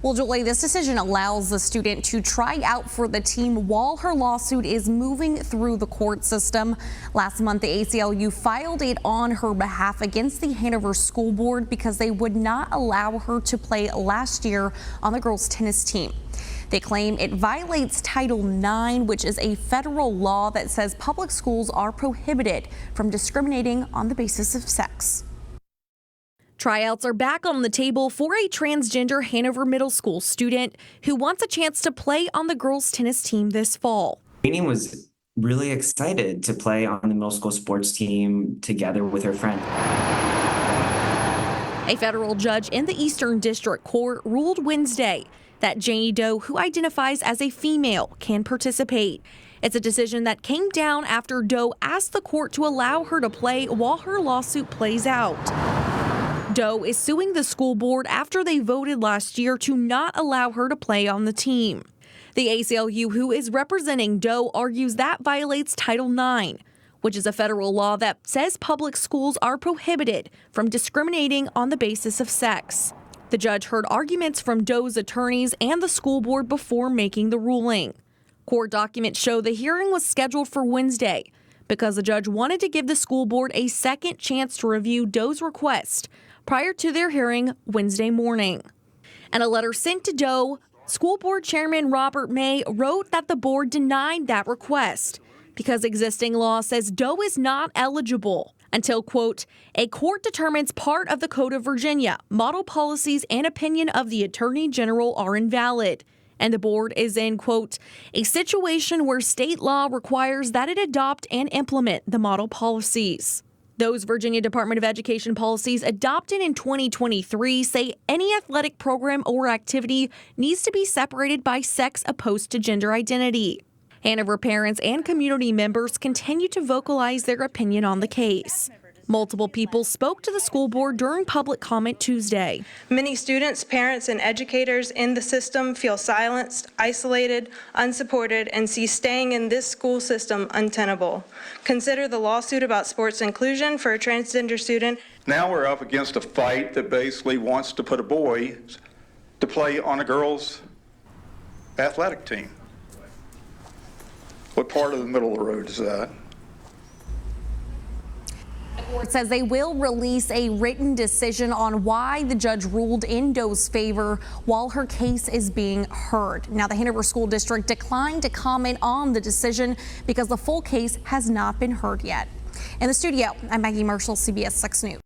Well, Julie, this decision allows the student to try out for the team while her lawsuit is moving through the court system. Last month, the ACLU filed it on her behalf against the Hanover School Board because they would not allow her to play last year on the girls' tennis team. They claim it violates Title IX, which is a federal law that says public schools are prohibited from discriminating on the basis of sex. Tryouts are back on the table for a transgender Hanover Middle School student who wants a chance to play on the girls' tennis team this fall. Janie was really excited to play on the middle school sports team together with her friend. A federal judge in the Eastern District Court ruled Wednesday that Janie Doe, who identifies as a female, can participate. It's a decision that came down after Doe asked the court to allow her to play while her lawsuit plays out. Doe is suing the school board after they voted last year to not allow her to play on the team. The ACLU, who is representing Doe, argues that violates Title IX, which is a federal law that says public schools are prohibited from discriminating on the basis of sex. The judge heard arguments from Doe's attorneys and the school board before making the ruling. Court documents show the hearing was scheduled for Wednesday because the judge wanted to give the school board a second chance to review Doe's request prior to their hearing Wednesday morning. In a letter sent to Doe, school board chairman Robert May wrote that the board denied that request because existing law says Doe is not eligible until, quote, a court determines part of the Code of Virginia, model policies and opinion of the Attorney General are invalid. And the board is in, quote, a situation where state law requires that it adopt and implement the model policies. Those Virginia Department of Education policies adopted in 2023 say any athletic program or activity needs to be separated by sex opposed to gender identity. Hanover parents and community members continue to vocalize their opinion on the case. Multiple people spoke to the school board during public comment Tuesday. Many students, parents, and educators in the system feel silenced, isolated, unsupported, and see staying in this school system untenable. Consider the lawsuit about sports inclusion for a transgender student. Now we're up against a fight that basically wants to put a boy to play on a girls' athletic team. What part of the middle of the road is that? The court says they will release a written decision on why the judge ruled in Doe's favor while her case is being heard. Now, the Hanover School District declined to comment on the decision because the full case has not been heard yet. In the studio, I'm Maggie Marshall, CBS 6 News.